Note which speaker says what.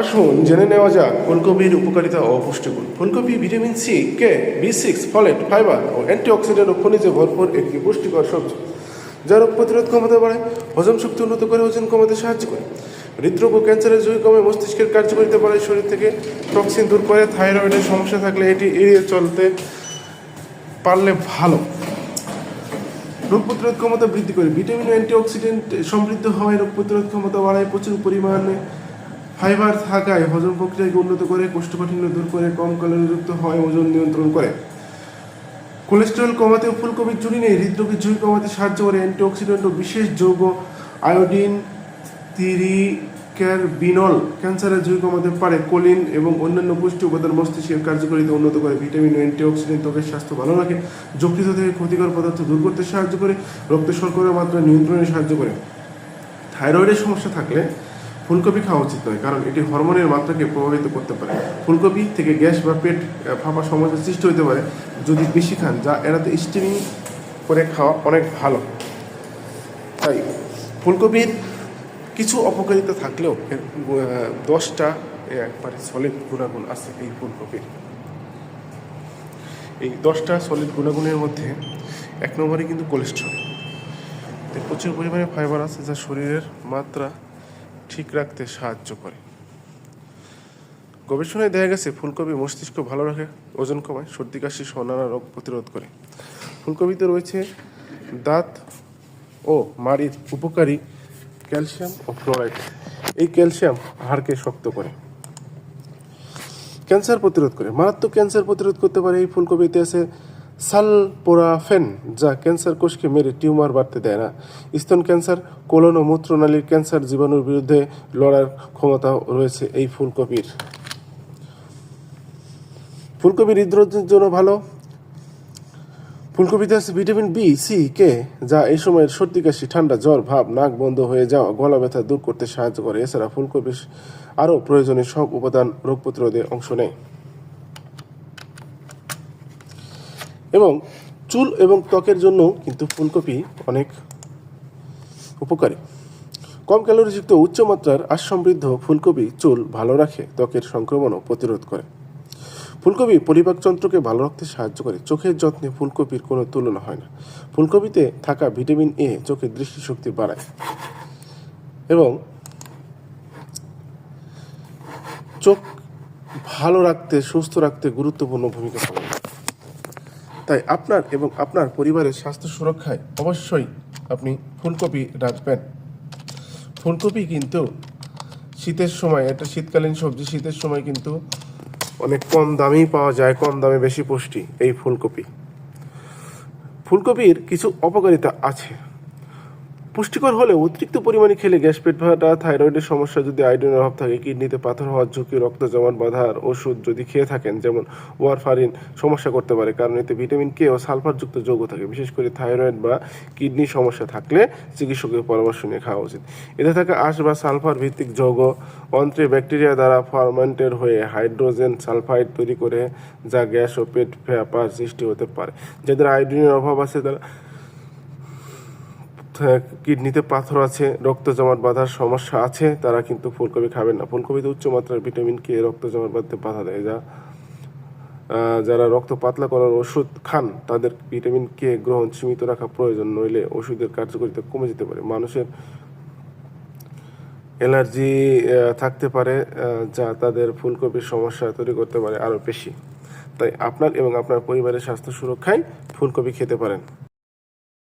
Speaker 1: আসুন জেনে নেওয়া যাক ফুলকপির উপকারিতা ও পুষ্টিগুণ। ফুলকপি ভিটামিন সি, কে, বি6, ফলেট, ফাইবার ও অ্যান্টিঅক্সিডেন্ট ও খনিজে ভরপুর একটি পুষ্টিকর সবজি, যা রোগ প্রতিরোধ ক্ষমতা বাড়ায়, হজম শক্তি উন্নত করে, ওজন কমাতে সাহায্য করে, হৃদরোগ ও ক্যান্সারের ঝুঁকি কমে, মস্তিষ্কের কার্যকারিতা বাড়ায়, শরীর থেকে টক্সিন দূর করে, থাইরয়েডের সমস্যা থাকলে এটি এড়িয়ে চলতে পারলে ভালো, রোগ প্রতিরোধ ক্ষমতা বৃদ্ধি করে, ভিটামিন ও অ্যান্টিঅক্সিডেন্ট সমৃদ্ধ হওয়ায় রোগ প্রতিরোধ ক্ষমতা বাড়ায়, প্রচুর পরিমাণে ফাইবার থাকায় হজম প্রক্রিয়াকে উন্নত করে, কোষ্ঠকাঠিন্য দূর করে, কম ক্যালোরিযুক্ত হয়, ওজন নিয়ন্ত্রণ করে, কোলেস্টেরল কমাতে ফুলকপির ঝুঁকি নেই, হৃদরোগের ঝুঁকি কমাতে সাহায্য করে, অ্যান্টিঅক্সিডেন্ট ও বিশেষ যৌগ আয়োডিন, তিরিক্যারবিনল ক্যান্সারের ঝুঁকি কমাতে পারে, কোলিন এবং অন্যান্য পুষ্টি উপাদান মস্তিষ্কের কার্যকারিতা উন্নত করে, ভিটামিন ও অ্যান্টিঅক্সিডেন্ট ত্বকের স্বাস্থ্য ভালো রাখে, যকৃত থেকে ক্ষতিকর পদার্থ দূর করতে সাহায্য করে, রক্তে শর্করার মাত্রা নিয়ন্ত্রণে সাহায্য করে। থাইরয়েডের সমস্যা থাকলে ফুলকপি খাওয়া উচিত নয়, কারণ এটি হরমোনের মাত্রাকে প্রভাবিত করতে পারে। ফুলকপি থেকে গ্যাস বা পেট ফাঁপা সমস্যার সৃষ্টি হতে পারে যদি বেশি খান, যা এড়াতে স্টিমিং করে খাওয়া অনেক ভালো। তাই ফুলকপির কিছু অপকারিতা থাকলেও 10টা একবারে সলিড গুণাগুণ আছে এই ফুলকপির। এই 10টা সলিড গুণাগুণের মধ্যে 1 নম্বরে কিন্তু কোলেস্টেরল। প্রচুর পরিমাণে ফাইবার আছে, যা শরীরের মাত্রা ঠিক রাখতে সাহায্য করে। গবেষণায় দেখা গেছে ফুলকপি মস্তিষ্ক ভালো রাখে, ওজন কমায়, সর্দি কাশি সহ নানা রোগ প্রতিরোধ করে। ফুলকপিতে রয়েছে দাঁত ও মাড়ির উপকারী ক্যালসিয়াম ও ফ্লোরাইড। এই ক্যালসিয়াম হাড়কে শক্ত করে। ক্যান্সার প্রতিরোধ করে। মারাত্মক ক্যান্সার প্রতিরোধ করতে পারে এই ফুলকপিতে আছে সালপোরাফেন, যা ক্যান্সার কোষকে মেরে টিউমার বাড়তে দেয় না। স্তন ক্যান্সার, কোলন ও মূত্রনালীর ক্যান্সার জীবাণুর বিরুদ্ধে লড়ার ক্ষমতা রয়েছে এই ফুলকপির। ফুলকপি হৃদরোগের জন্য ভালো। ফুলকপিতে আছে ভিটামিন বি, সি, কে, যা এই সময়ের সর্দি কাশি, ঠান্ডা, জ্বর ভাব, নাক বন্ধ হয়ে যাওয়া, গলা ব্যথা দূর করতে সাহায্য করে। এছাড়া ফুলকপির আরও প্রয়োজনীয় সব উপাদান রোগ প্রতিরোধে অংশ নেয় এবং চুল এবং ত্বকের জন্য কিন্তু ফুলকপি অনেক উপকারী। কম ক্যালোরিযুক্ত উচ্চমাত্রার আঁশ সমৃদ্ধ ফুলকপি চুল ভালো রাখে, ত্বকের সংক্রমণও প্রতিরোধ করে। ফুলকপি পরিপাকতন্ত্রকে ভালো রাখতে সাহায্য করে। চোখের যত্নে ফুলকপির কোনো তুলনা হয় না। ফুলকপিতে থাকা ভিটামিন এ চোখের দৃষ্টিশক্তি বাড়ায় এবং চোখ ভালো রাখতে, সুস্থ রাখতে গুরুত্বপূর্ণ ভূমিকা পালন করে। তাই আপনার এবং আপনার পরিবারের স্বাস্থ্য সুরক্ষায় অবশ্যই আপনি ফুলকপি রাখবেন। ফুলকপি কিন্তু শীতের সময়, এটা শীতকালীন সবজি, শীতের সময় কিন্তু অনেক কম দামেই পাওয়া যায়, কম দামে বেশি পুষ্টি এই ফুলকপি। ফুলকপির কিছু অপকারিতা আছে। পুষ্টিকর হলেও অতিরিক্ত পরিমাণে খেলে গ্যাস, পেট ফাটা, থাইরয়েডের সমস্যা, যদি আয়োডিনের অভাব থাকে, কিডনিতে পাথর হওয়ার ঝুঁকি, রক্ত জমাট বাঁধার ওষুধ যদি খেয়ে থাকেন যেমন ওয়ারফারিন সমস্যা করতে পারে, কারণ এতে ভিটামিন কে ও সালফারযুক্ত যৌগ থাকে। বিশেষ করে থাইরয়েড বা কিডনি সমস্যা থাকলে চিকিৎসকের পরামর্শ নিয়ে খাওয়া উচিত। এতে থাকা আঁশ বা সালফার ভিত্তিক যৌগ অন্ত্রে ব্যাকটেরিয়া দ্বারা ফার্মেন্টেড হয়ে হাইড্রোজেন সালফাইড তৈরি করে, যা গ্যাস ও পেট ফাঁপার সৃষ্টি হতে পারে। যাদের আয়োডিনের অভাব আছে, তারা কিডনিতে পাথর আছে, রক্ত জমাট বাঁধার সমস্যা আছে, তারা কিন্তু ফুলকপি খাবেন না। ফুলকপিতে উচ্চমাত্রার ভিটামিন কে রক্ত জমাট বাঁধতে বাধা দেয়, যারা রক্ত পাতলা করার ওষুধ খান তাদের ভিটামিন কে গ্রহণ সীমিত রাখা প্রয়োজন, নইলে ওষুধের কার্যকারিতা কমে যেতে পারে। মানুষের অ্যালার্জি থাকতে পারে, যা তাদের ফুলকপির সমস্যা তৈরি করতে পারে আরও বেশি। তাই আপনার এবং আপনার পরিবারের স্বাস্থ্য সুরক্ষায় ফুলকপি খেতে পারেন।